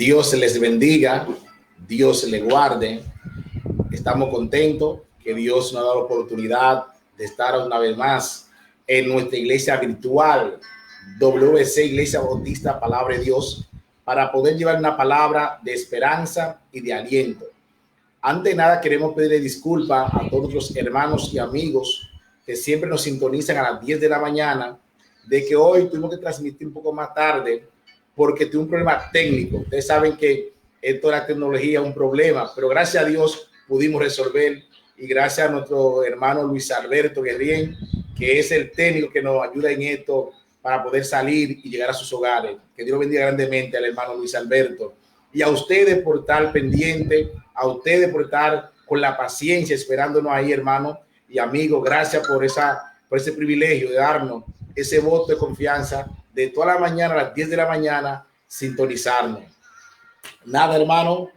Dios les bendiga, Dios les guarde. Estamos contentos que Dios nos ha dado la oportunidad de estar una vez más en nuestra iglesia virtual, WC Iglesia Bautista Palabra de Dios, para poder llevar una palabra de esperanza y de aliento. Antes de nada, queremos pedirle disculpas a todos los hermanos y amigos que siempre nos sintonizan a las 10 de la mañana, de que hoy tuvimos que transmitir un poco más tarde porque tuve un problema técnico. Ustedes saben que esto de la tecnología es un problema, pero gracias a Dios pudimos resolver, y gracias a nuestro hermano Luis Alberto Guerrien, que es el técnico que nos ayuda en esto para poder salir y llegar a sus hogares. Que Dios bendiga grandemente al hermano Luis Alberto, y a ustedes por estar pendiente, a ustedes por estar con la paciencia esperándonos ahí, hermano y amigos. Gracias por ese privilegio de darnos ese voto de confianza de toda la mañana a las 10 de la mañana sintonizarnos. Nada, hermano,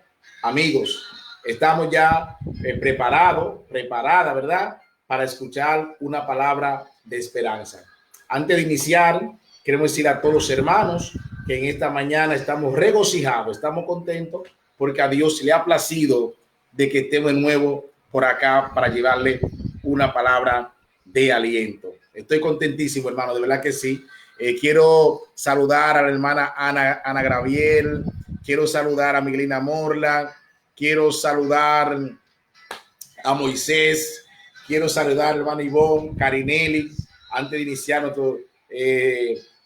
amigos, estamos ya preparada, ¿verdad? Para escuchar una palabra de esperanza. Antes de iniciar, queremos decir a todos los hermanos que en esta mañana estamos regocijados, estamos contentos porque a Dios le ha placido de que estemos de nuevo por acá para llevarle una palabra de aliento. Estoy contentísimo, hermano, de verdad que sí. Quiero saludar a la hermana Ana Graviel, quiero saludar a Miguelina Morla, quiero saludar a Moisés, quiero saludar a hermano Ivonne Carinelli. Antes de iniciar nuestro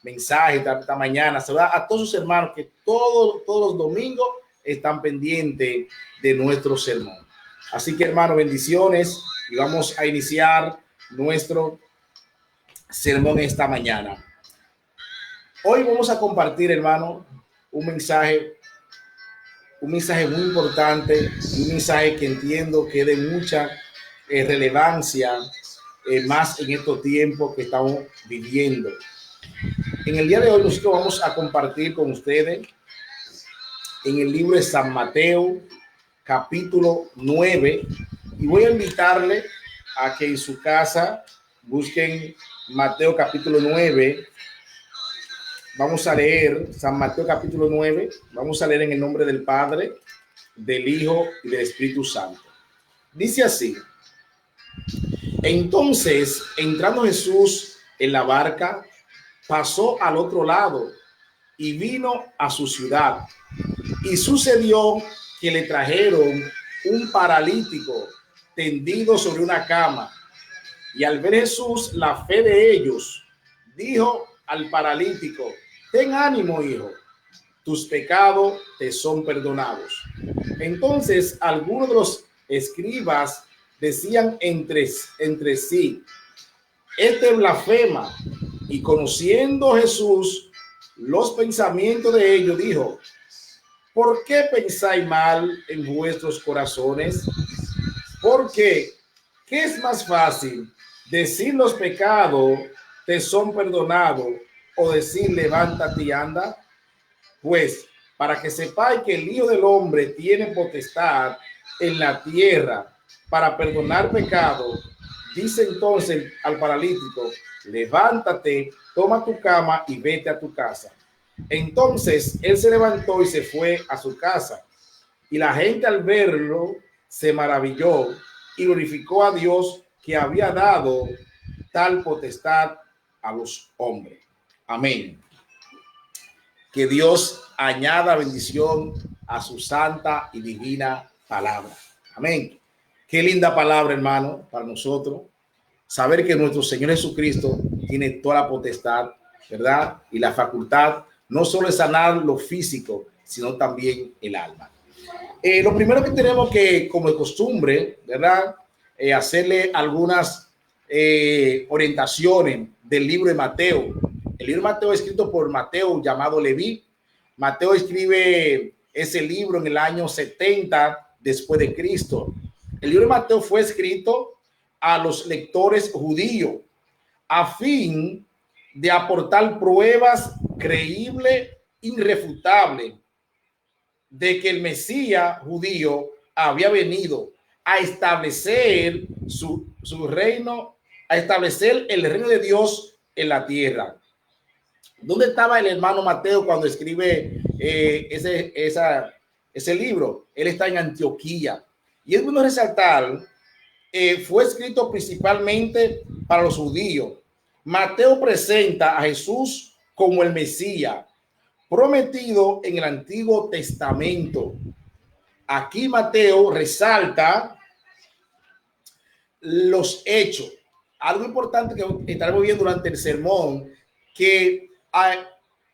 mensaje esta mañana, saludar a todos sus hermanos que todos los domingos están pendientes de nuestro sermón. Así que, hermano, bendiciones, y vamos a iniciar nuestro sermón esta mañana. Hoy vamos a compartir, hermano, un mensaje muy importante, un mensaje que entiendo que es de mucha relevancia, más en estos tiempos que estamos viviendo. En el día de hoy nosotros vamos a compartir con ustedes en el libro de San Mateo, capítulo 9, y voy a invitarle a que en su casa busquen Mateo capítulo 9. Vamos a leer San Mateo capítulo 9, vamos a leer en el nombre del Padre, del Hijo y del Espíritu Santo. Dice así: entonces, entrando Jesús en la barca, pasó al otro lado y vino a su ciudad. Y sucedió que le trajeron un paralítico tendido sobre una cama. Y al ver Jesús la fe de ellos, dijo al paralítico: ten ánimo, hijo, tus pecados te son perdonados. Entonces algunos de los escribas decían entre sí: este blasfema. Y conociendo Jesús los pensamientos de ellos, dijo: ¿por qué pensáis mal en vuestros corazones? Porque ¿qué es más fácil, decir los pecados te son perdonados, o decir levántate y anda? Pues para que sepáis que el Hijo del Hombre tiene potestad en la tierra para perdonar pecados, dice entonces al paralítico: levántate, toma tu cama y vete a tu casa. Entonces él se levantó y se fue a su casa, y la gente al verlo se maravilló y glorificó a Dios, que había dado tal potestad a los hombres. Amén. Que Dios añada bendición a su santa y divina palabra. Amén. Qué linda palabra, hermano, para nosotros. Saber que nuestro Señor Jesucristo tiene toda la potestad, ¿verdad? Y la facultad no solo de sanar lo físico, sino también el alma. Lo primero que tenemos que, como de costumbre, ¿verdad? Hacerle algunas orientaciones del libro de Mateo. El libro de Mateo es escrito por Mateo, llamado Leví. Mateo escribe ese libro en el año 70 después de Cristo. El libro de Mateo fue escrito a los lectores judíos a fin de aportar pruebas creíbles, irrefutables, de que el Mesías judío había venido a establecer su reino, a establecer el reino de Dios en la tierra. ¿Dónde estaba el hermano Mateo cuando escribe ese libro. Él está en Antioquía. Y es bueno resaltar, fue escrito principalmente para los judíos. Mateo presenta a Jesús como el Mesías, prometido en el Antiguo Testamento. Aquí Mateo resalta los hechos. Algo importante que estaremos viendo durante el sermón, que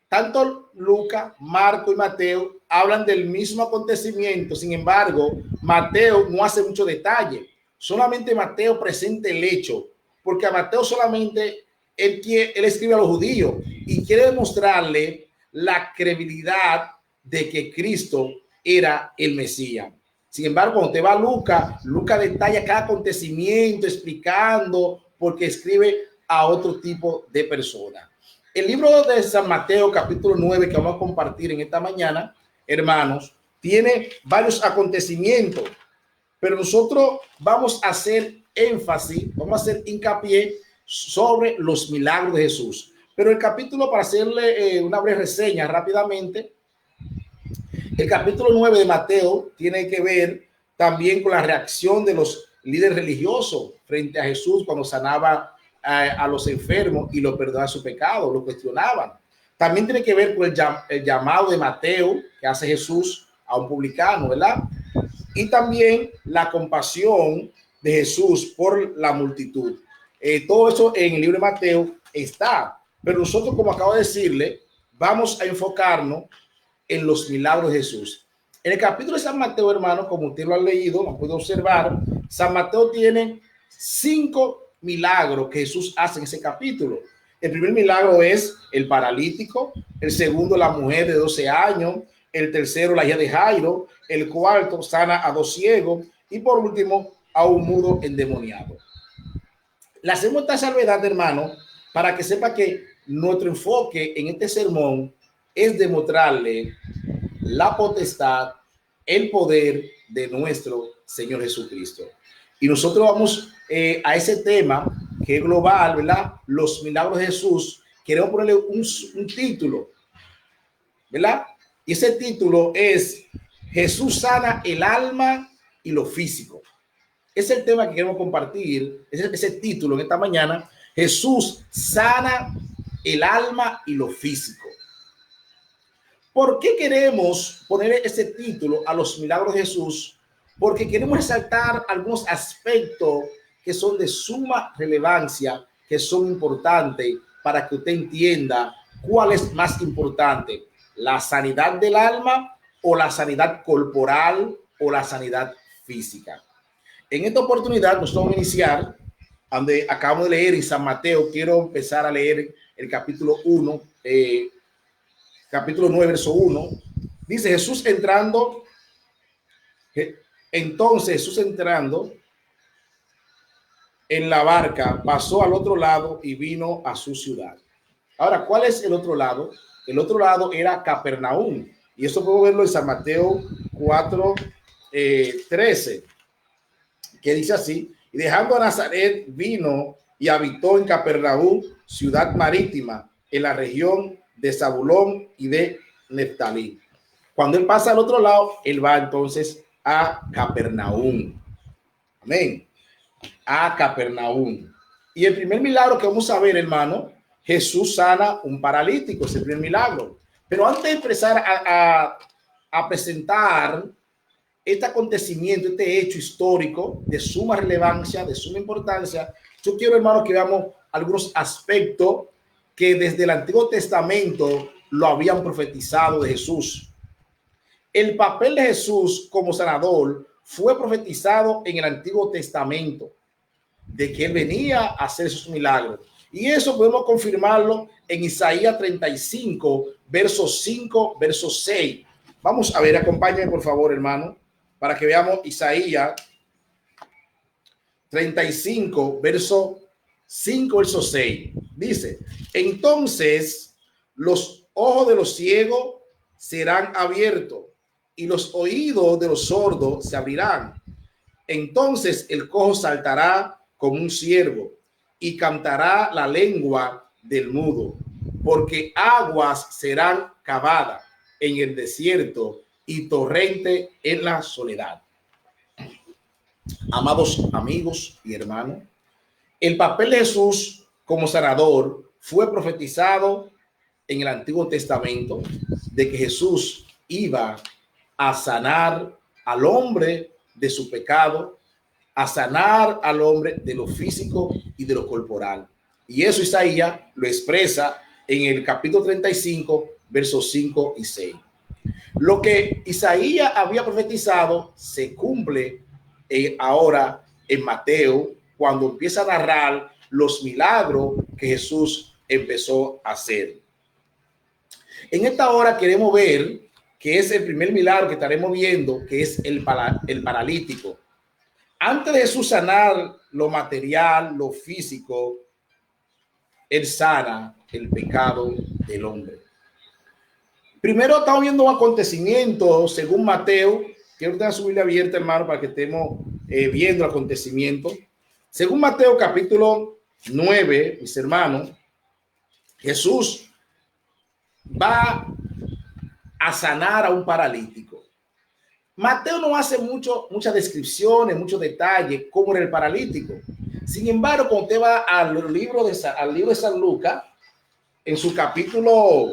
tanto Lucas, Marco y Mateo hablan del mismo acontecimiento. Sin embargo, Mateo no hace mucho detalle. Solamente Mateo presenta el hecho, porque a Mateo solamente él escribe a los judíos y quiere demostrarle la credibilidad de que Cristo era el Mesías. Sin embargo, cuando te va a Lucas detalla cada acontecimiento explicando porque escribe a otro tipo de persona. El libro de San Mateo, capítulo 9, que vamos a compartir en esta mañana, hermanos, tiene varios acontecimientos, pero nosotros vamos a hacer énfasis, vamos a hacer hincapié sobre los milagros de Jesús. Pero el capítulo, para hacerle una breve reseña rápidamente, el capítulo 9 de Mateo tiene que ver también con la reacción de los líderes religiosos frente a Jesús cuando sanaba a los enfermos y lo perdonaba su pecado, lo cuestionaban. También tiene que ver con el llamado de Mateo que hace Jesús a un publicano, ¿verdad? Y también la compasión de Jesús por la multitud. Todo eso en el libro de Mateo está, pero nosotros, como acabo de decirle, vamos a enfocarnos en los milagros de Jesús. En el capítulo de San Mateo, hermano, como usted lo ha leído, lo puede observar, San Mateo tiene 5 milagros que Jesús hace en ese capítulo. El primer milagro es el paralítico, el segundo la mujer de 12 años, el tercero la hija de Jairo, el cuarto sana a 2 ciegos y por último a un mudo endemoniado. Le hacemos esta salvedad, hermano, para que sepa que nuestro enfoque en este sermón es demostrarle la potestad, el poder de nuestro Señor Jesucristo. Y nosotros vamos a ese tema que es global, ¿verdad? Los milagros de Jesús. Queremos ponerle un título, ¿verdad? Y ese título es Jesús sana el alma y lo físico. Es el tema que queremos compartir, ese título en esta mañana. Jesús sana el alma y lo físico. ¿Por qué queremos poner ese título a los milagros de Jesús? Porque queremos resaltar algunos aspectos que son de suma relevancia, que son importantes para que usted entienda cuál es más importante, la sanidad del alma o la sanidad corporal o la sanidad física. En esta oportunidad nosotros vamos a iniciar donde acabamos de leer en San Mateo. Quiero empezar a leer el capítulo 1, capítulo 9, verso 1. Dice Jesús entrando, entonces Jesús entrando en la barca, pasó al otro lado y vino a su ciudad. Ahora, ¿cuál es el otro lado? El otro lado era Capernaum. Y eso podemos verlo en San Mateo 4, 13, que dice así: y dejando a Nazaret, vino y habitó en Capernaum, ciudad marítima, en la región de Zabulón y de Neftalí. Cuando él pasa al otro lado, él va entonces a Capernaum. Amén. A Capernaum. Y el primer milagro que vamos a ver, hermano, Jesús sana un paralítico, es el primer milagro. Pero antes de empezar a presentar este acontecimiento, este hecho histórico de suma relevancia, de suma importancia, yo quiero, hermano, que veamos algunos aspectos que desde el Antiguo Testamento lo habían profetizado de Jesús. El papel de Jesús como sanador fue profetizado en el Antiguo Testamento, de que él venía a hacer sus milagros. Y eso podemos confirmarlo en Isaías 35, versos 5, versos 6. Vamos a ver, acompáñenme por favor, hermano, para que veamos Isaías 35, verso 5, verso 6. Dice: entonces los ojos de los ciegos serán abiertos y los oídos de los sordos se abrirán. Entonces el cojo saltará como un ciervo y cantará la lengua del mudo, porque aguas serán cavadas en el desierto y torrente en la soledad. Amados amigos y hermanos, el papel de Jesús como sanador fue profetizado en el Antiguo Testamento, de que Jesús iba a sanar al hombre de su pecado, a sanar al hombre de lo físico y de lo corporal. Y eso Isaías lo expresa en el capítulo 35, versos 5 y 6. Lo que Isaías había profetizado se cumple ahora en Mateo, cuando empieza a narrar los milagros que Jesús empezó a hacer. En esta hora queremos ver que es el primer milagro que estaremos viendo, que es el paralítico. Antes de Jesús sanar lo material, lo físico, él sana el pecado del hombre. Primero estamos viendo un acontecimiento según Mateo. Quiero tener su Biblia abierta, hermano, para que estemos viendo el acontecimiento. Según Mateo capítulo 9, mis hermanos, Jesús va a sanar a un paralítico. Mateo no hace muchas descripciones, muchos detalles cómo era el paralítico. Sin embargo, cuando usted va al libro de San Lucas, en su capítulo,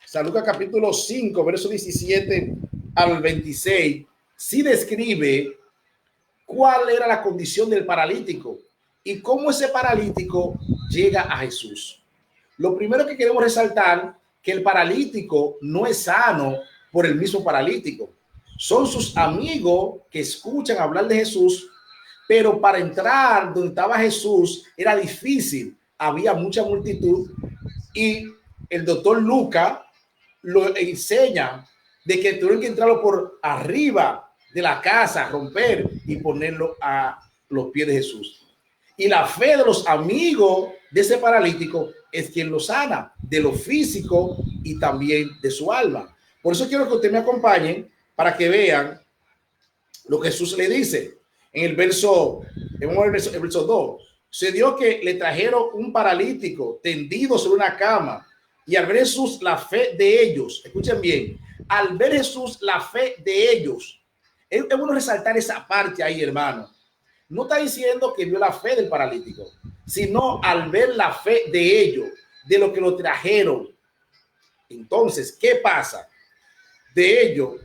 San Lucas capítulo 5, verso 17 al 26, sí describe cuál era la condición del paralítico y cómo ese paralítico llega a Jesús. Lo primero que queremos resaltar, que el paralítico no es sano por el mismo paralítico. Son sus amigos que escuchan hablar de Jesús, pero para entrar donde estaba Jesús era difícil. Había mucha multitud y el doctor Lucas lo enseña de que tuvieron que entrarlo por arriba de la casa, romper y ponerlo a los pies de Jesús. Y la fe de los amigos de ese paralítico es quien lo sana, de lo físico y también de su alma. Por eso quiero que usted me acompañe para que vean lo que Jesús le dice en el verso 2. Sucedió que le trajeron un paralítico tendido sobre una cama, y al ver Jesús la fe de ellos, escuchen bien, al ver Jesús la fe de ellos, es bueno resaltar esa parte ahí, hermano. No está diciendo que vio la fe del paralítico, sino al ver la fe de ellos, de lo que lo trajeron. Entonces, ¿qué pasa? De ello,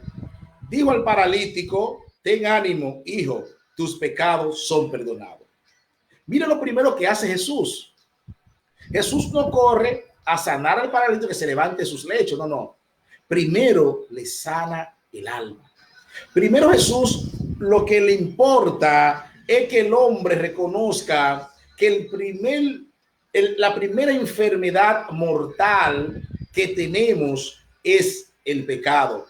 dijo al paralítico: ten ánimo, hijo, tus pecados son perdonados. Mira lo primero que hace Jesús. Jesús no corre a sanar al paralítico que se levante de sus lechos, no. Primero le sana el alma. Primero Jesús, lo que le importa es que el hombre reconozca que la primera enfermedad mortal que tenemos es el pecado.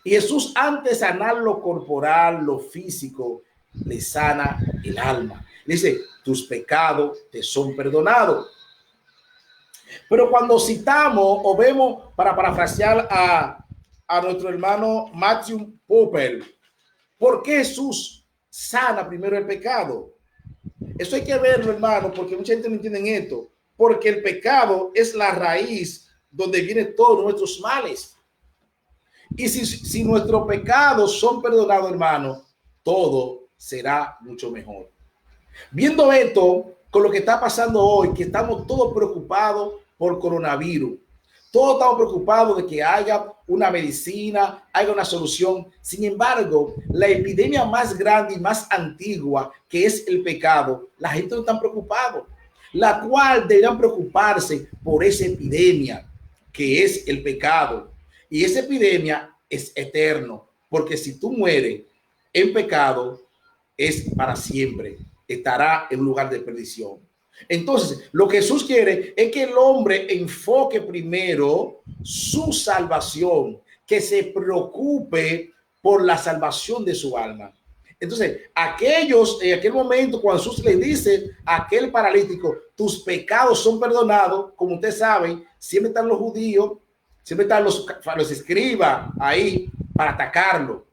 Y Jesús, antes de sanar lo corporal, lo físico, le sana el alma. Le dice: tus pecados te son perdonados. Pero cuando citamos o vemos, para parafrasear a nuestro hermano Matthew Popper, ¿por qué Jesús sana primero el pecado? Eso hay que verlo, hermano, porque mucha gente no entiende esto. Porque el pecado es la raíz donde vienen todos nuestros males. Y si nuestros pecados son perdonados, hermano, todo será mucho mejor. Viendo esto, con lo que está pasando hoy, que estamos todos preocupados por coronavirus, todos estamos preocupados de que haya una medicina, haya una solución. Sin embargo, la epidemia más grande y más antigua, que es el pecado, la gente no está preocupada, la cual deberían preocuparse por esa epidemia, que es el pecado. Y esa epidemia es eterno, porque si tú mueres en pecado, es para siempre, estará en un lugar de perdición. Entonces, lo que Jesús quiere es que el hombre enfoque primero su salvación, que se preocupe por la salvación de su alma. Entonces, en aquel momento, cuando Jesús le dice a aquel paralítico: tus pecados son perdonados, como ustedes saben, siempre están los judíos, siempre están los escribas ahí para atacarlo.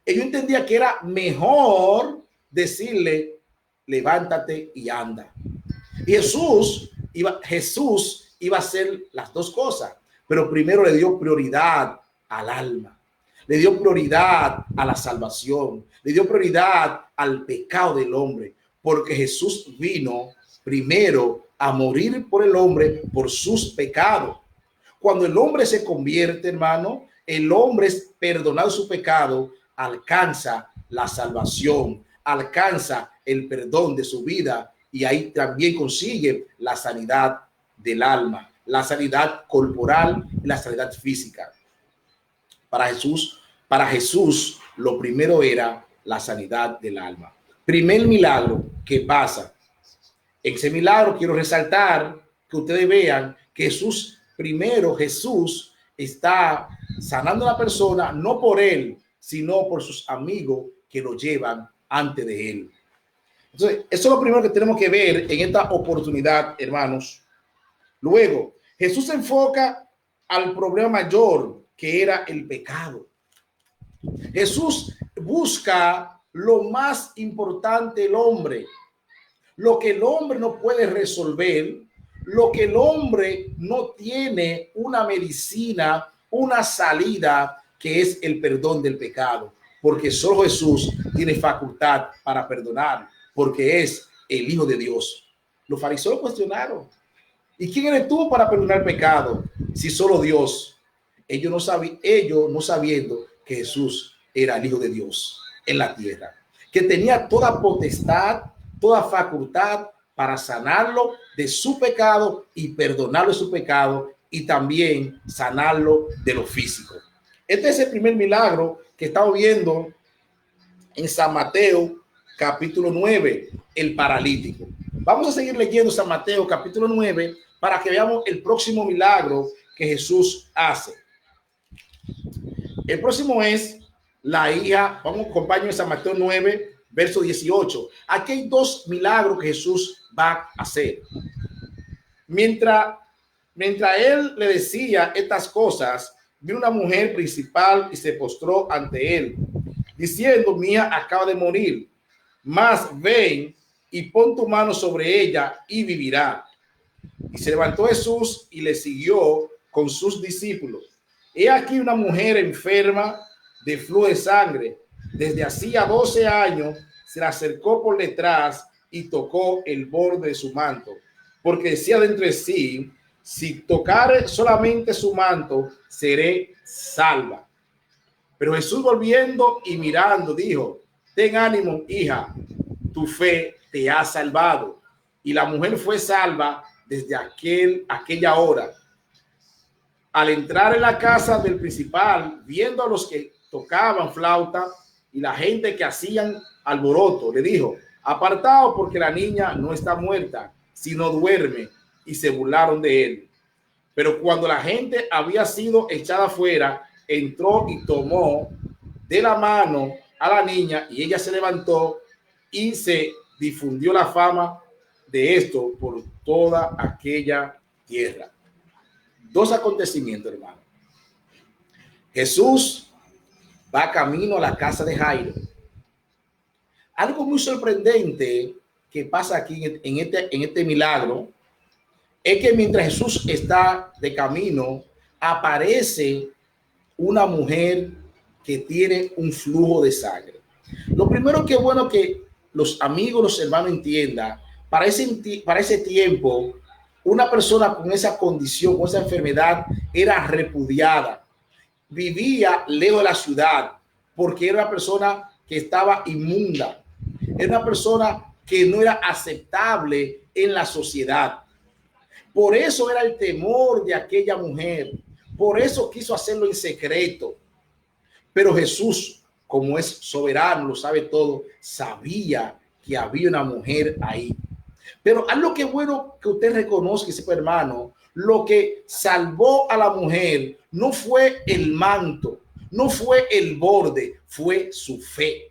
Ellos entendían que era mejor decirle: levántate y anda. Y Jesús iba a hacer las dos cosas, pero primero le dio prioridad al alma, le dio prioridad a la salvación, le dio prioridad al pecado del hombre, porque Jesús vino primero a morir por el hombre, por sus pecados. Cuando el hombre se convierte, hermano, el hombre es perdonado su pecado, alcanza la salvación, alcanza el perdón de su vida y ahí también consigue la sanidad del alma, la sanidad corporal y la sanidad física. Para Jesús, lo primero era la sanidad del alma. Primer milagro que pasa. En ese milagro quiero resaltar que ustedes vean que Jesús está sanando a la persona, no por él, sino por sus amigos que lo llevan antes de él. Entonces, eso es lo primero que tenemos que ver en esta oportunidad, hermanos. Luego, Jesús se enfoca al problema mayor, que era el pecado. Jesús busca lo más importante del hombre, lo que el hombre no puede resolver, lo que el hombre no tiene una medicina, una salida, que es el perdón del pecado, porque solo Jesús tiene facultad para perdonar, porque es el Hijo de Dios. Los fariseos cuestionaron: ¿y quién eres tú para perdonar pecado? Si solo Dios. Ellos no sabiendo que Jesús era el Hijo de Dios en la tierra, que tenía toda potestad, toda facultad para sanarlo de su pecado y perdonarlo de su pecado y también sanarlo de lo físico. Este es el primer milagro que estamos viendo en San Mateo capítulo 9, el paralítico. Vamos a seguir leyendo San Mateo capítulo 9 para que veamos el próximo milagro que Jesús hace. El próximo es la hija. Vamos, acompáñenme, San Mateo 9, verso 18. Aquí hay dos milagros que Jesús va a hacer. Mientras él le decía estas cosas, vino una mujer principal y se postró ante él, diciendo: mi hija acaba de morir, mas ven y pon tu mano sobre ella y vivirá. Y se levantó Jesús y le siguió con sus discípulos. He aquí una mujer enferma de flujo de sangre, desde hacía 12 años, se le acercó por detrás y tocó el borde de su manto, porque decía dentro de sí: si tocare solamente su manto, seré salva. Pero Jesús, volviendo y mirando, dijo: ten ánimo, hija, tu fe te ha salvado. Y la mujer fue salva desde aquella hora. Al entrar en la casa del principal, viendo a los que tocaban flauta y la gente que hacían alboroto, le dijo: apartaos, porque la niña no está muerta, sino duerme. Y se burlaron de él. Pero cuando la gente había sido echada fuera, entró y tomó de la mano a la niña, y ella se levantó, y se difundió la fama de esto por toda aquella tierra. Dos acontecimientos, hermano. Jesús va camino a la casa de Jairo. Algo muy sorprendente que pasa aquí en este milagro es que mientras Jesús está de camino, aparece una mujer que tiene un flujo de sangre. Lo primero que es bueno que los amigos, los hermanos entiendan: para ese tiempo, una persona con esa condición, con esa enfermedad, era repudiada. Vivía lejos de la ciudad porque era una persona que estaba inmunda. Era una persona que no era aceptable en la sociedad. Por eso era el temor de aquella mujer. Por eso quiso hacerlo en secreto. Pero Jesús, como es soberano, lo sabe todo, sabía que había una mujer ahí. Pero algo que es bueno que usted reconozca, ese hermano, lo que salvó a la mujer no fue el manto, no fue el borde, fue su fe.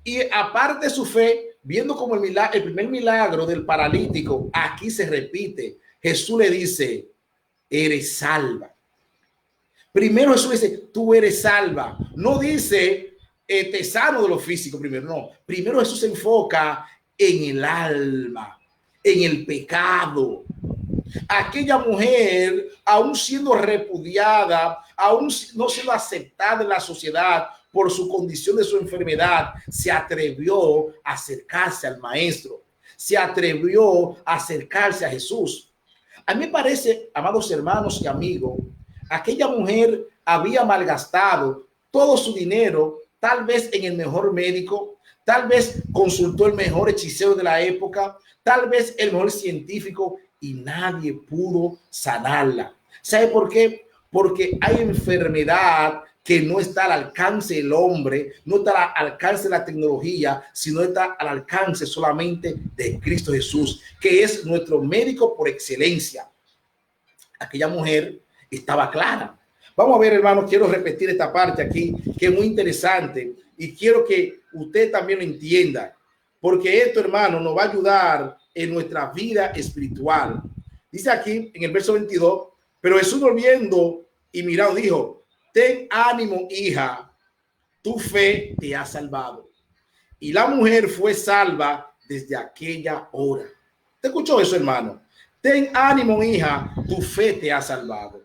Y aparte de su fe, viendo como el primer milagro del paralítico, aquí se repite. Jesús le dice: eres salva. Primero Jesús dice: tú eres salva. No dice te sano de lo físico primero, no. Primero Jesús se enfoca en el alma, en el pecado. Aquella mujer, aún siendo repudiada, aún no siendo aceptada en la sociedad por su condición de su enfermedad, se atrevió a acercarse al maestro, se atrevió a acercarse a Jesús. A mí me parece, amados hermanos y amigos, aquella mujer había malgastado todo su dinero, tal vez en el mejor médico, tal vez consultó el mejor hechicero de la época, tal vez el mejor científico, y nadie pudo sanarla. ¿Sabe por qué? Porque hay enfermedad que no está al alcance del hombre, no está al alcance de la tecnología, sino está al alcance solamente de Cristo Jesús, que es nuestro médico por excelencia. Aquella mujer estaba clara. Vamos a ver, hermanos, quiero repetir esta parte aquí, que es muy interesante, y quiero que usted también lo entienda, porque esto, hermano, nos va a ayudar en nuestra vida espiritual. Dice aquí en el verso 22, pero Jesús volviendo y mirando dijo, ten ánimo, hija, tu fe te ha salvado. Y la mujer fue salva desde aquella hora. ¿Te escuchó eso, hermano? Ten ánimo, hija, tu fe te ha salvado.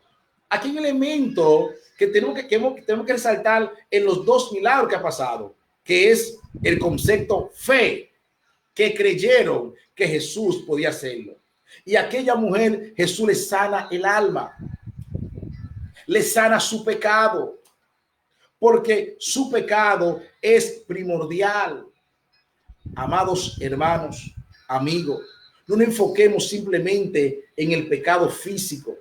Aquí hay un elemento que tenemos que resaltar en los dos milagros que ha pasado, que es el concepto fe, que creyeron que Jesús podía hacerlo. Y aquella mujer, Jesús le sana el alma, le sana su pecado, porque su pecado es primordial. Amados hermanos, amigos, no nos enfoquemos simplemente en el pecado físico.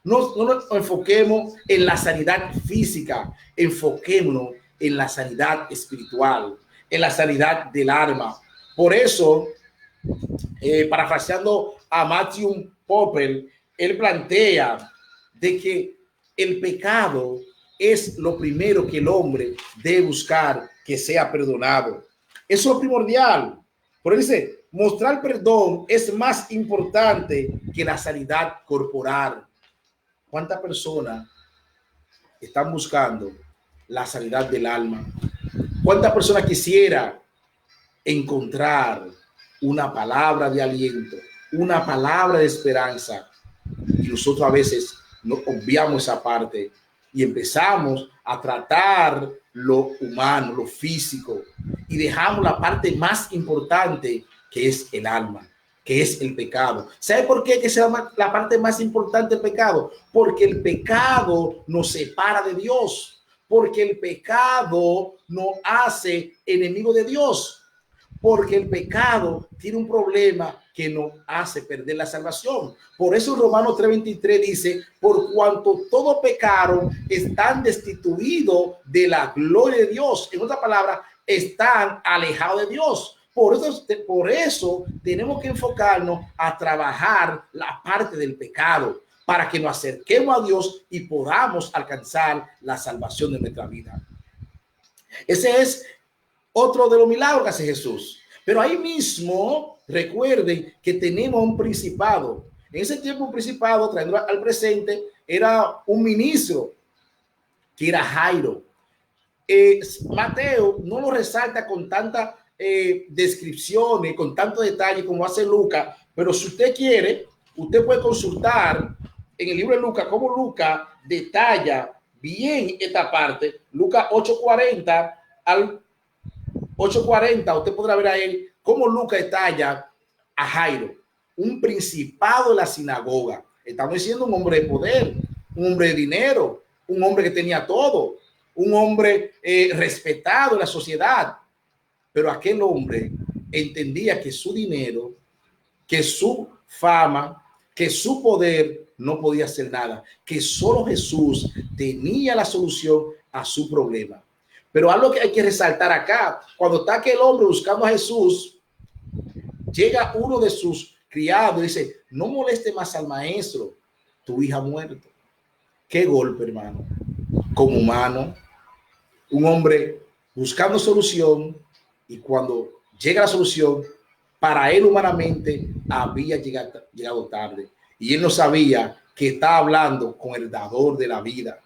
No nos enfoquemos en la sanidad física, enfoquémonos en la sanidad espiritual, en la sanidad del alma. Por eso, parafraseando a Matthew Popper, él plantea de que el pecado es lo primero que el hombre debe buscar que sea perdonado. Eso es lo primordial. Por eso dice, mostrar perdón es más importante que la sanidad corporal. ¿Cuántas personas están buscando la sanidad del alma? ¿Cuántas personas quisiera encontrar una palabra de aliento, una palabra de esperanza? Y nosotros a veces no obviamos esa parte y empezamos a tratar lo humano, lo físico, y dejamos la parte más importante, que es el alma, que es el pecado. ¿Sabe por qué que se llama la parte más importante del pecado? Porque el pecado nos separa de Dios, porque el pecado nos hace enemigo de Dios, porque el pecado tiene un problema que nos hace perder la salvación. Por eso Romanos 3:23 dice, por cuanto todos pecaron, están destituidos de la gloria de Dios. En otra palabra, están alejados de Dios. Por eso tenemos que enfocarnos a trabajar la parte del pecado para que nos acerquemos a Dios y podamos alcanzar la salvación de nuestra vida. Ese es otro de los milagros que hace Jesús. Pero ahí mismo, recuerden que tenemos un principado. En ese tiempo, un principado, trayendo al presente, era un ministro que era Jairo. Mateo no lo resalta con tanta descripciones, con tanto detalle como hace Lucas, pero si usted quiere, usted puede consultar en el libro de Lucas cómo Lucas detalla bien esta parte. Lucas 8:40 al 8:40, usted podrá ver ahí cómo Lucas detalla a Jairo, un principado de la sinagoga. Estamos diciendo un hombre de poder, un hombre de dinero, un hombre que tenía todo, un hombre respetado en la sociedad. Pero aquel hombre entendía que su dinero, que su fama, que su poder no podía hacer nada, que solo Jesús tenía la solución a su problema. Pero algo que hay que resaltar acá, cuando está aquel hombre buscando a Jesús, llega uno de sus criados y dice, no moleste más al maestro, tu hija ha muerto. Qué golpe, hermano. Como humano, un hombre buscando solución, y cuando llega la solución, para él humanamente había llegado tarde. Y él no sabía que estaba hablando con el dador de la vida,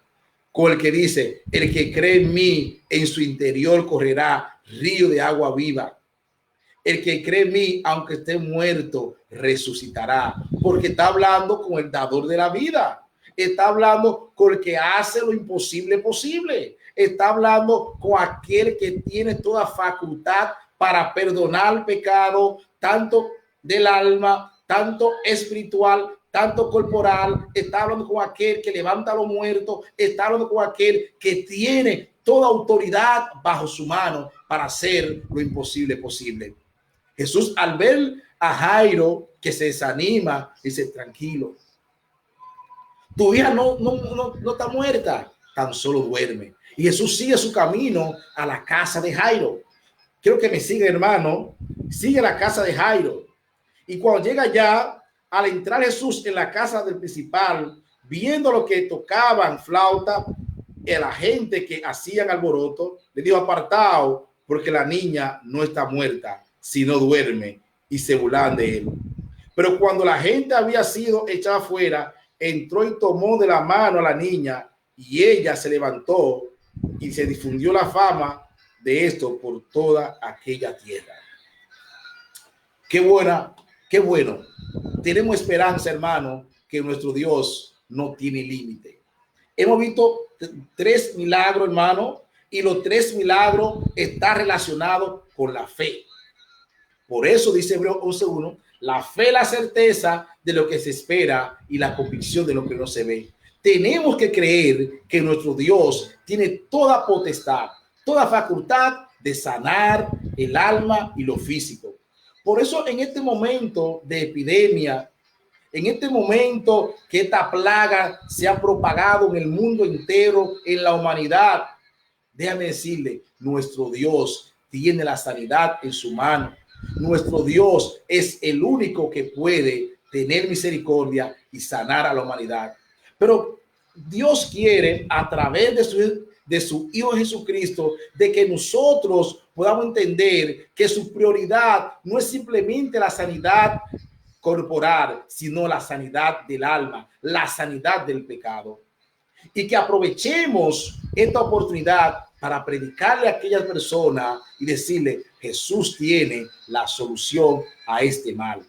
con el que dice, el que cree en mí, en su interior correrá río de agua viva. El que cree en mí, aunque esté muerto, resucitará. Porque está hablando con el dador de la vida. Está hablando con el que hace lo imposible posible. Está hablando con aquel que tiene toda facultad para perdonar el pecado, tanto del alma, tanto espiritual, tanto corporal. Está hablando con aquel que levanta a los muertos. Está hablando con aquel que tiene toda autoridad bajo su mano para hacer lo imposible posible. Jesús, al ver a Jairo que se desanima, dice: tranquilo, tu hija no está muerta, tan solo duerme. Y Jesús sigue su camino a la casa de Jairo. Quiero que me siga, hermano. Sigue la casa de Jairo. Y cuando llega allá, al entrar Jesús en la casa del principal, viendo lo que tocaban flauta, a la gente que hacían alboroto, le dijo: apartado, porque la niña no está muerta, sino duerme. Y se burlaban de él. Pero cuando la gente había sido echada fuera, entró y tomó de la mano a la niña, y ella se levantó, y se difundió la fama de esto por toda aquella tierra. Qué buena, qué bueno. Tenemos esperanza, hermano, que nuestro Dios no tiene límite. Hemos visto 3 milagros, hermano, y los 3 milagros están relacionados con la fe. Por eso dice Hebreos 11:1, la fe, la certeza de lo que se espera y la convicción de lo que no se ve. Tenemos que creer que nuestro Dios tiene toda potestad, toda facultad de sanar el alma y lo físico. Por eso en este momento de epidemia, en este momento que esta plaga se ha propagado en el mundo entero, en la humanidad, déjame decirle, nuestro Dios tiene la sanidad en su mano. Nuestro Dios es el único que puede tener misericordia y sanar a la humanidad. Pero Dios quiere, a través de su Hijo Jesucristo, de que nosotros podamos entender que su prioridad no es simplemente la sanidad corporal, sino la sanidad del alma, la sanidad del pecado. Y que aprovechemos esta oportunidad para predicarle a aquellas personas y decirle: Jesús tiene la solución a este mal.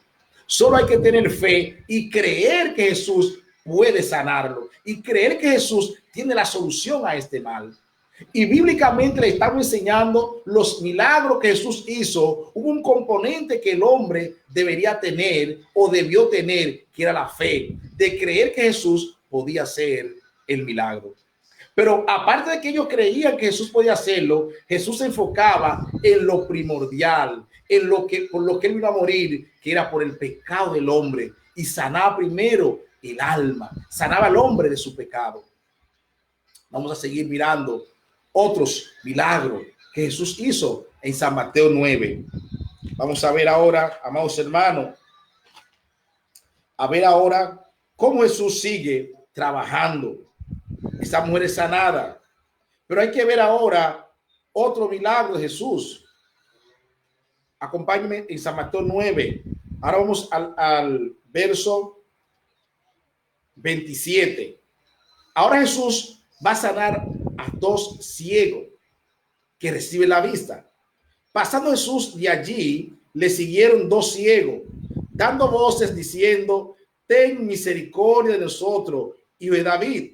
Solo hay que tener fe y creer que Jesús puede sanarlo y creer que Jesús tiene la solución a este mal. Y bíblicamente le estamos enseñando los milagros que Jesús hizo. Hubo un componente que el hombre debería tener o debió tener, que era la fe, de creer que Jesús podía hacer el milagro. Pero aparte de que ellos creían que Jesús podía hacerlo, Jesús se enfocaba en lo primordial, en lo que por lo que él iba a morir, que era por el pecado del hombre, y sanaba primero el alma, sanaba al hombre de su pecado. Vamos a seguir mirando otros milagros que Jesús hizo en San Mateo 9. Vamos a ver ahora, amados hermanos, a ver ahora cómo Jesús sigue trabajando. Esa mujer es sanada. Pero hay que ver ahora otro milagro de Jesús. Acompáñenme en San Mateo 9. Ahora vamos al verso 27. Ahora Jesús va a sanar a 2 ciegos que reciben la vista. Pasando Jesús de allí, le siguieron 2 ciegos, dando voces diciendo: ten misericordia de nosotros, hijo de David.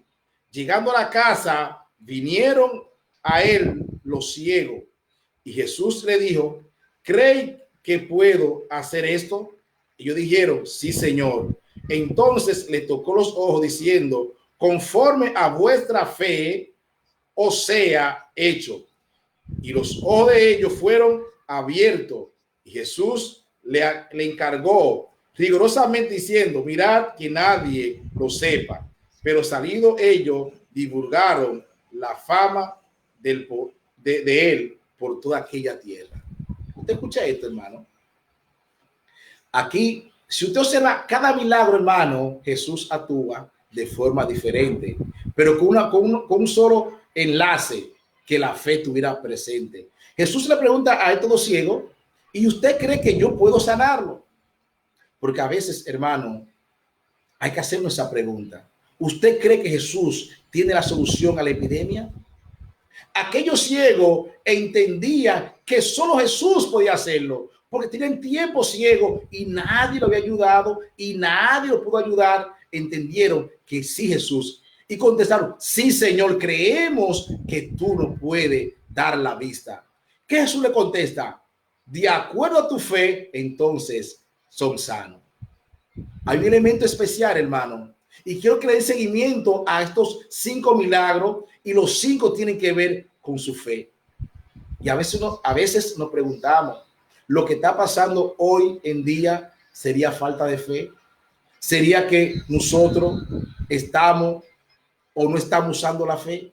Llegando a la casa, vinieron a él los ciegos. Y Jesús le dijo: ¿cree que puedo hacer esto? Y ellos dijeron: sí, Señor. Entonces le tocó los ojos diciendo: conforme a vuestra fe os sea hecho. Y los ojos de ellos fueron abiertos. Y Jesús le encargó rigurosamente diciendo: mirad que nadie lo sepa. Pero salido ellos, divulgaron la fama de él por toda aquella tierra. ¿Usted escucha esto, hermano? Aquí, si usted observa cada milagro, hermano, Jesús actúa de forma diferente, pero con un solo enlace, que la fe estuviera presente. Jesús le pregunta a estos 2 ciegos: ¿y usted cree que yo puedo sanarlo? Porque a veces, hermano, hay que hacernos esa pregunta. ¿Usted cree que Jesús tiene la solución a la epidemia? Aquellos ciegos entendían que solo Jesús podía hacerlo, porque tenían tiempo ciego y nadie lo había ayudado y nadie lo pudo ayudar. Entendieron que sí, Jesús, y contestaron: sí, Señor, creemos que tú nos puedes dar la vista. ¿Qué Jesús le contesta? De acuerdo a tu fe, entonces son sanos. Hay un elemento especial, hermano, y quiero que le den seguimiento a estos 5 milagros, y los 5 tienen que ver con su fe. Y a veces nos preguntamos, ¿lo que está pasando hoy en día sería falta de fe? ¿Sería que nosotros estamos o no estamos usando la fe?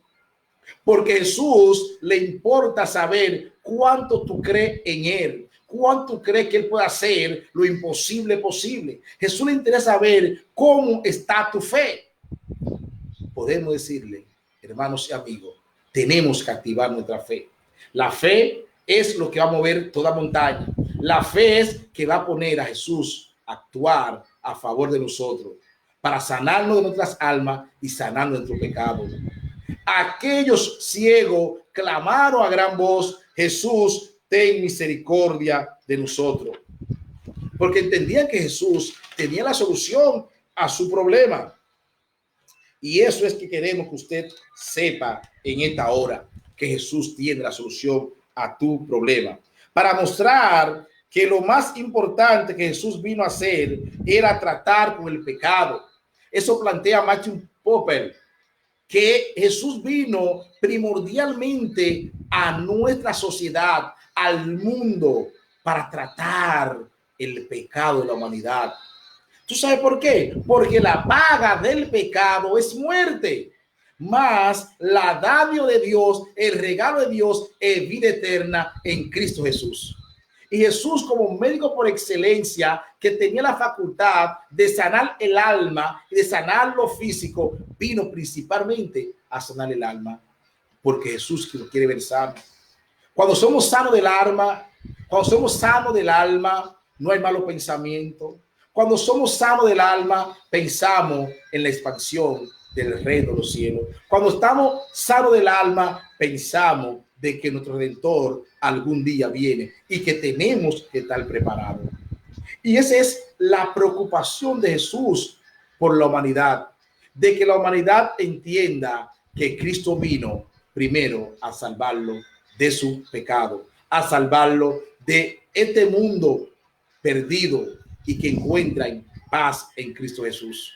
Porque a Jesús le importa saber cuánto tú crees en Él, cuánto crees que Él puede hacer lo imposible posible. Jesús le interesa saber cómo está tu fe. Podemos decirle, hermanos y amigos, tenemos que activar nuestra fe. La fe es lo que va a mover toda montaña. La fe es que va a poner a Jesús a actuar a favor de nosotros para sanarnos de nuestras almas y sanar nuestro pecado. Aquellos ciegos clamaron a gran voz: Jesús, ten misericordia de nosotros. Porque entendían que Jesús tenía la solución a su problema. Y eso es que queremos que usted sepa en esta hora, que Jesús tiene la solución a tu problema. Para mostrar que lo más importante que Jesús vino a hacer era tratar con el pecado. Eso plantea Matthew Popper, que Jesús vino primordialmente a nuestra sociedad, al mundo, para tratar el pecado de la humanidad. ¿Tú sabes por qué? Porque la paga del pecado es muerte, más la dádiva de Dios, el regalo de Dios, es vida eterna en Cristo Jesús. Y Jesús, como médico por excelencia, que tenía la facultad de sanar el alma y de sanar lo físico, vino principalmente a sanar el alma, porque Jesús lo quiere ver sano. Cuando somos sanos del alma, no hay malo pensamiento. Cuando somos sanos del alma, pensamos en la expansión del reino de los cielos. Cuando estamos sanos del alma, pensamos de que nuestro Redentor algún día viene y que tenemos que estar preparados. Y esa es la preocupación de Jesús por la humanidad, de que la humanidad entienda que Cristo vino primero a salvarlo de su pecado, a salvarlo de este mundo perdido y que encuentran paz en Cristo Jesús.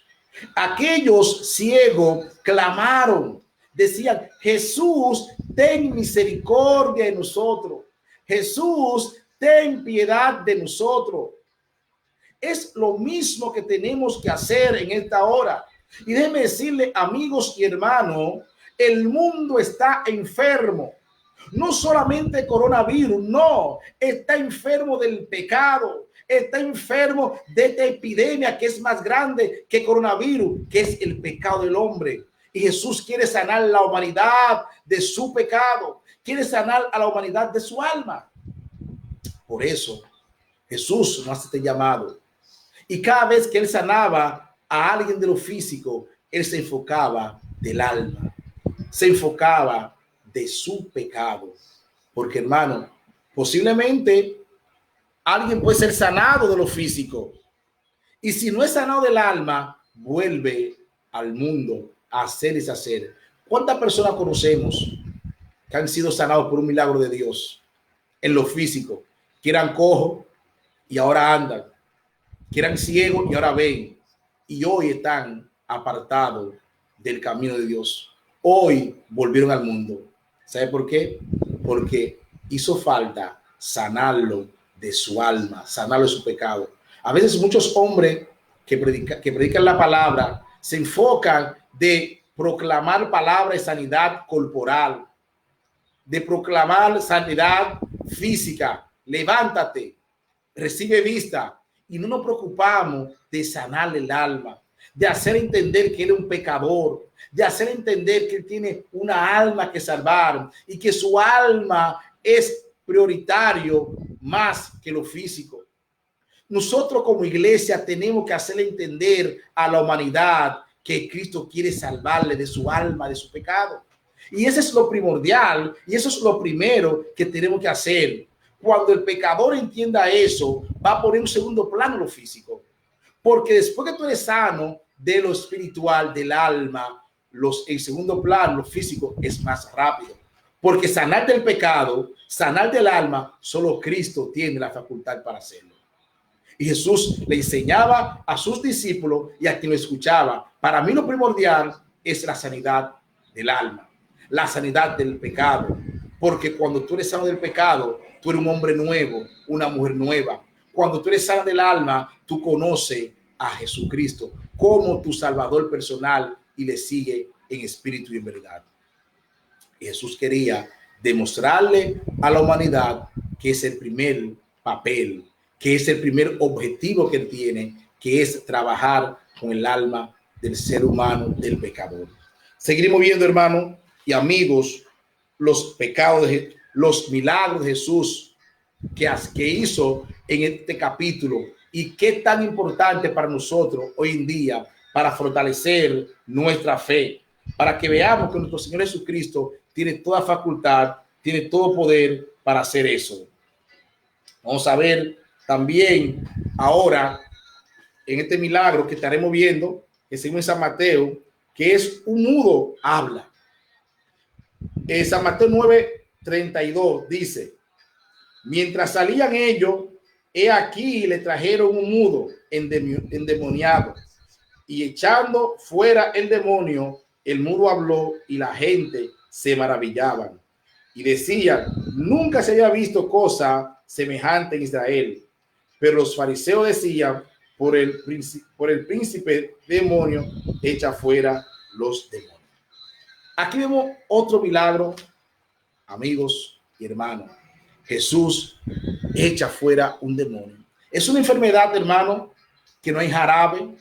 Aquellos ciegos clamaron, decían: Jesús, ten misericordia de nosotros. Jesús, ten piedad de nosotros. Es lo mismo que tenemos que hacer en esta hora. Y déjenme decirle, amigos y hermanos, el mundo está enfermo. No solamente coronavirus, no, está enfermo del pecado, está enfermo de esta epidemia que es más grande que coronavirus, que es el pecado del hombre. Y Jesús quiere sanar la humanidad de su pecado, quiere sanar a la humanidad de su alma. Por eso Jesús nos hace este llamado. Y cada vez que él sanaba a alguien de lo físico, él se enfocaba del alma, se enfocaba de su pecado. Porque, hermano, posiblemente alguien puede ser sanado de lo físico, y si no es sanado del alma, vuelve al mundo a hacer y deshacer. ¿Cuántas personas conocemos que han sido sanados por un milagro de Dios en lo físico? Que eran cojos y ahora andan, que eran ciegos y ahora ven, y hoy están apartados del camino de Dios. Hoy volvieron al mundo. ¿Sabe por qué? Porque hizo falta sanarlo de su alma, sanarlo de su pecado. A veces muchos hombres que predican la palabra se enfocan de proclamar palabra de sanidad corporal, de proclamar sanidad física. Levántate, recibe vista, y no nos preocupamos de sanar el alma, de hacer entender que él es un pecador, de hacer entender que él tiene una alma que salvar y que su alma es prioritario más que lo físico. Nosotros como iglesia tenemos que hacerle entender a la humanidad que Cristo quiere salvarle de su alma, de su pecado. Y eso es lo primordial, y eso es lo primero que tenemos que hacer. Cuando el pecador entienda eso, va a poner en un segundo plano lo físico. Porque después que tú eres sano de lo espiritual, del alma, en segundo plano, lo físico es más rápido. Porque sanar del pecado, sanar del alma, solo Cristo tiene la facultad para hacerlo. Y Jesús le enseñaba a sus discípulos y a quien lo escuchaba. Para mí lo primordial es la sanidad del alma, la sanidad del pecado. Porque cuando tú eres sano del pecado, tú eres un hombre nuevo, una mujer nueva. Cuando tú eres sano del alma, tú conoces a Jesucristo como tu Salvador personal y le sigue en espíritu y en verdad. Y Jesús quería demostrarle a la humanidad que es el primer papel, que es el primer objetivo que él tiene, que es trabajar con el alma del ser humano, del pecador. Seguiremos viendo, hermanos y amigos, los pecados, los milagros de Jesús que hizo en este capítulo y qué tan importante para nosotros hoy en día para fortalecer nuestra fe, para que veamos que nuestro Señor Jesucristo tiene toda facultad, tiene todo poder para hacer eso. Vamos a ver también ahora en este milagro que estaremos viendo, que según San Mateo, que es un mudo habla. San Mateo 9:32 dice: mientras salían ellos, he aquí le trajeron un mudo endemoniado, y echando fuera el demonio, el mudo habló y la gente se maravillaban y decían: nunca se había visto cosa semejante en Israel. Pero los fariseos decían: por el príncipe demonio echa fuera los demonios. Aquí vemos otro milagro, amigos y hermanos. Jesús echa fuera un demonio. Es una enfermedad, hermano, que no hay jarabe.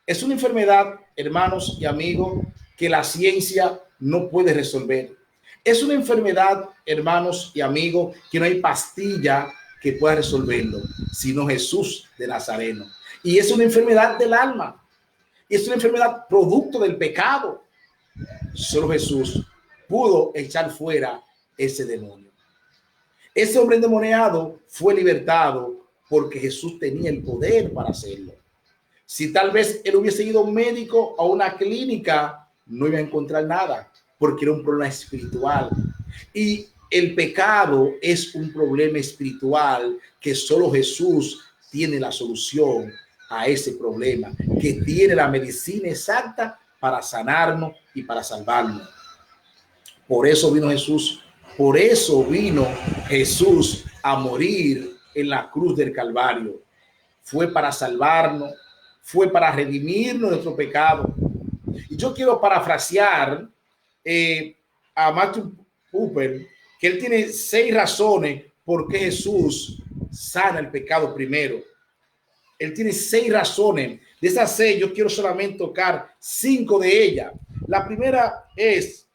Es una enfermedad, hermanos y amigos, que la ciencia no puede resolver. Es una enfermedad, hermanos y amigos, que no hay pastilla que pueda resolverlo, sino Jesús de Nazareno. Y es una enfermedad del alma. Y es una enfermedad producto del pecado. Solo Jesús pudo echar fuera ese demonio. Ese hombre endemoniado fue libertado porque Jesús tenía el poder para hacerlo. Si tal vez él hubiese ido a un médico o a una clínica, no iba a encontrar nada, porque era un problema espiritual. Y el pecado es un problema espiritual que solo Jesús tiene la solución a ese problema, que tiene la medicina exacta para sanarnos y para salvarnos. Por eso vino Jesús. Por eso vino Jesús a morir en la cruz del Calvario. Fue para salvarnos, fue para redimirnos de nuestro pecado. Y yo quiero parafrasear a Matthew Popper, que él tiene 6 razones por qué Jesús sana el pecado primero. Él tiene 6 razones. De esas 6 yo quiero solamente tocar 5 de ellas. La primera es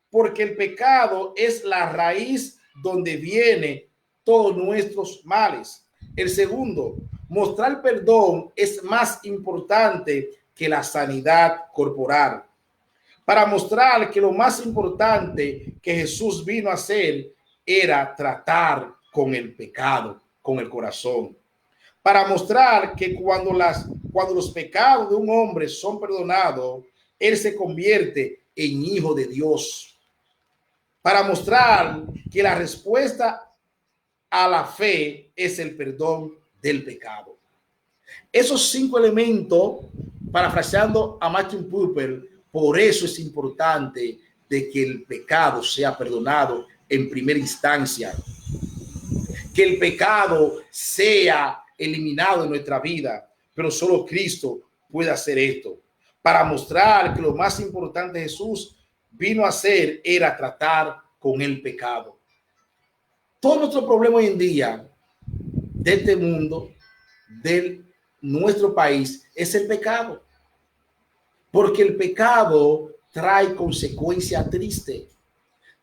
porque el pecado es la raíz donde vienen todos nuestros males. El segundo, mostrar perdón es más importante que la sanidad corporal. Para mostrar que lo más importante que Jesús vino a hacer era tratar con el pecado, con el corazón. Para mostrar que cuando los pecados de un hombre son perdonados, él se convierte en hijo de Dios. Para mostrar que la respuesta a la fe es el perdón del pecado. Esos 5 elementos, parafraseando a Matthew Popper, por eso es importante de que el pecado sea perdonado en primera instancia, que el pecado sea eliminado de nuestra vida, pero solo Cristo puede hacer esto, para mostrar que lo más importante de Jesús vino a hacer era tratar con el pecado. Todo nuestro problema hoy en día de este mundo, de nuestro país, es el pecado. Porque el pecado trae consecuencia triste,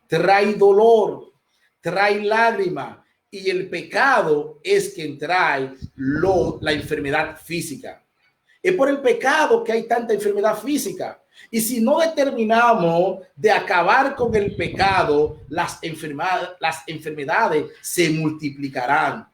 trae dolor, trae lágrima, y el pecado es quien trae la enfermedad física. Es por el pecado que hay tanta enfermedad física. Y si no determinamos de acabar con el pecado, las enfermedades se multiplicarán.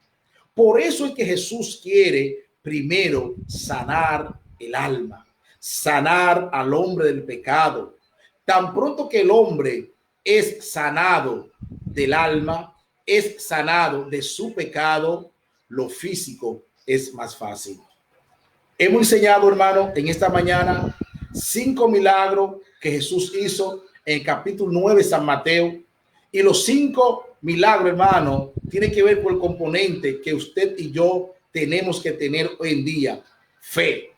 Por eso es que Jesús quiere primero sanar el alma, sanar al hombre del pecado. Tan pronto que el hombre es sanado del alma, es sanado de su pecado, lo físico es más fácil. Hemos enseñado, hermano, en esta mañana 5 milagros que Jesús hizo en el capítulo 9 de San Mateo. Y los 5 milagros, hermano, tienen que ver con el componente que usted y yo tenemos que tener hoy en día: fe.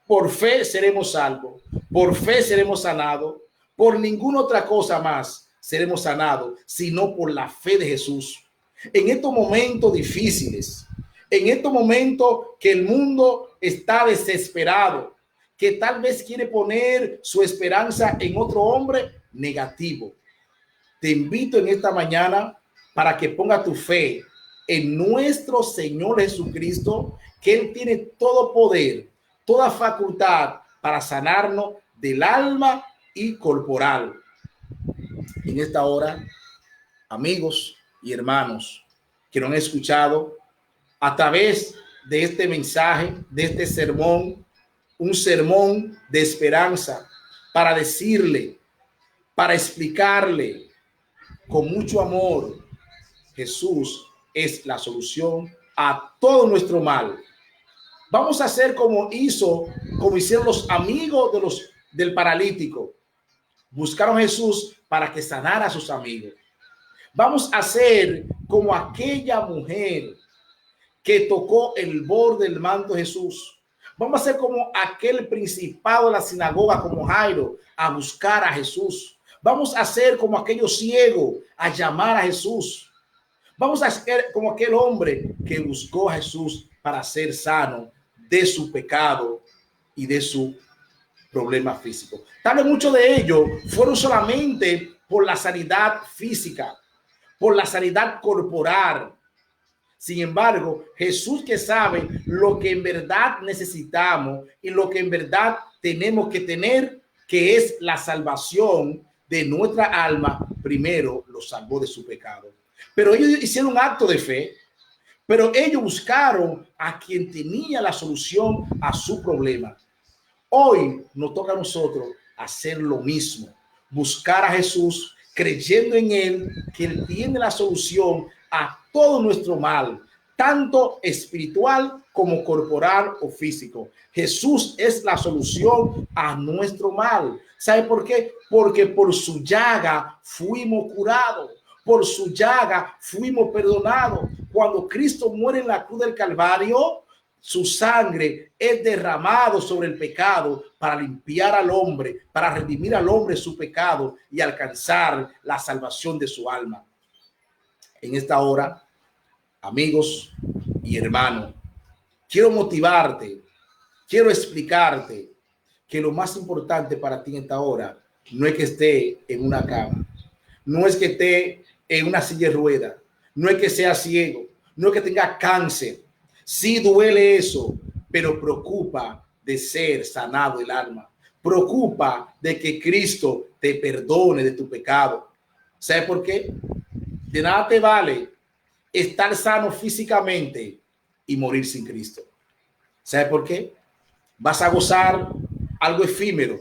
Por fe seremos salvos, por fe seremos sanados, por ninguna otra cosa más seremos sanados, sino por la fe de Jesús. En estos momentos difíciles, en estos momentos que el mundo está desesperado, que tal vez quiere poner su esperanza en otro hombre negativo, te invito en esta mañana para que ponga tu fe en nuestro Señor Jesucristo, que Él tiene todo poder, toda facultad para sanarnos del alma y corporal. En esta hora, amigos y hermanos que nos han escuchado a través de este mensaje, de este sermón, un sermón de esperanza, para decirle, para explicarle con mucho amor, Jesús es la solución a todo nuestro mal. Vamos a hacer como hicieron los amigos del paralítico. Buscaron a Jesús para que sanara a sus amigos. Vamos a hacer como aquella mujer que tocó el borde del manto de Jesús. Vamos a ser como aquel principado de la sinagoga, como Jairo, a buscar a Jesús. Vamos a ser como aquellos ciegos, a llamar a Jesús. Vamos a ser como aquel hombre que buscó a Jesús para ser sano de su pecado y de su problema físico. Tal vez muchos de ellos fueron solamente por la sanidad física, por la sanidad corporal. Sin embargo, Jesús, que sabe lo que en verdad necesitamos y lo que en verdad tenemos que tener, que es la salvación de nuestra alma, primero lo salvó de su pecado. Pero ellos hicieron un acto de fe, pero ellos buscaron a quien tenía la solución a su problema. Hoy nos toca a nosotros hacer lo mismo, buscar a Jesús, creyendo en Él, que Él tiene la solución a todo nuestro mal, tanto espiritual como corporal o físico. Jesús es la solución a nuestro mal. ¿Sabe por qué? Porque por su llaga fuimos curados, por su llaga fuimos perdonados. Cuando Cristo muere en la cruz del Calvario, su sangre es derramado sobre el pecado para limpiar al hombre, para redimir al hombre su pecado y alcanzar la salvación de su alma. En esta hora, amigos y hermanos, quiero motivarte, quiero explicarte que lo más importante para ti en esta hora no es que esté en una cama, no es que esté en una silla de ruedas, no es que sea ciego, no es que tenga cáncer. Sí duele eso, pero preocupa de ser sanado el alma. Preocupa de que Cristo te perdone de tu pecado. ¿Sabe por qué? De nada te vale estar sano físicamente y morir sin Cristo. ¿Sabe por qué? Vas a gozar algo efímero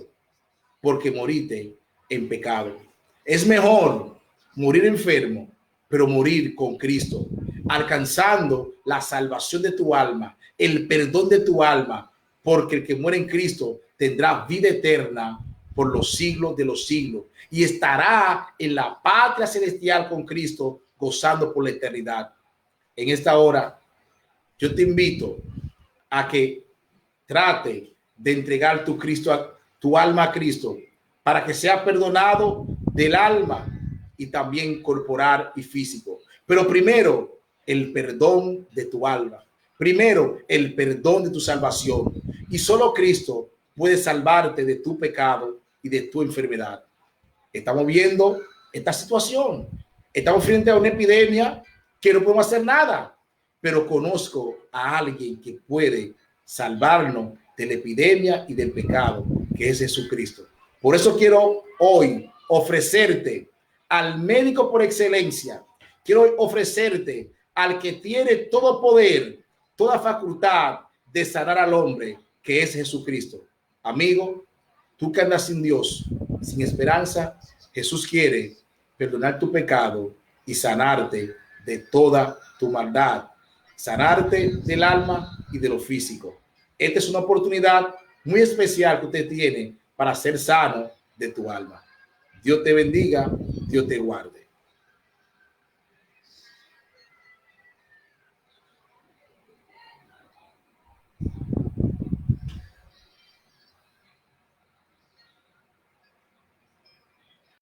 porque moriste en pecado. Es mejor morir enfermo, pero morir con Cristo, alcanzando la salvación de tu alma, el perdón de tu alma, porque el que muere en Cristo tendrá vida eterna por los siglos de los siglos y estará en la patria celestial con Cristo, gozando por la eternidad. En esta hora, yo te invito a que trate de entregar tu alma a Cristo, para que sea perdonado del alma y también corporal y físico. Pero primero, el perdón de tu alma. Primero, el perdón de tu salvación. Y solo Cristo puede salvarte de tu pecado y de tu enfermedad. Estamos viendo esta situación. Estamos frente a una epidemia que no podemos hacer nada. Pero conozco a alguien que puede salvarnos de la epidemia y del pecado. que es Jesucristo. Por eso quiero hoy ofrecerte al médico por excelencia. Quiero ofrecerte al que tiene todo poder, toda facultad de sanar al hombre, que es Jesucristo. Amigo, tú que andas sin Dios, sin esperanza, Jesús quiere perdonar tu pecado y sanarte de toda tu maldad, sanarte del alma y de lo físico. Esta es una oportunidad muy especial que usted tiene para ser sano de tu alma. Dios te bendiga, Dios te guarde.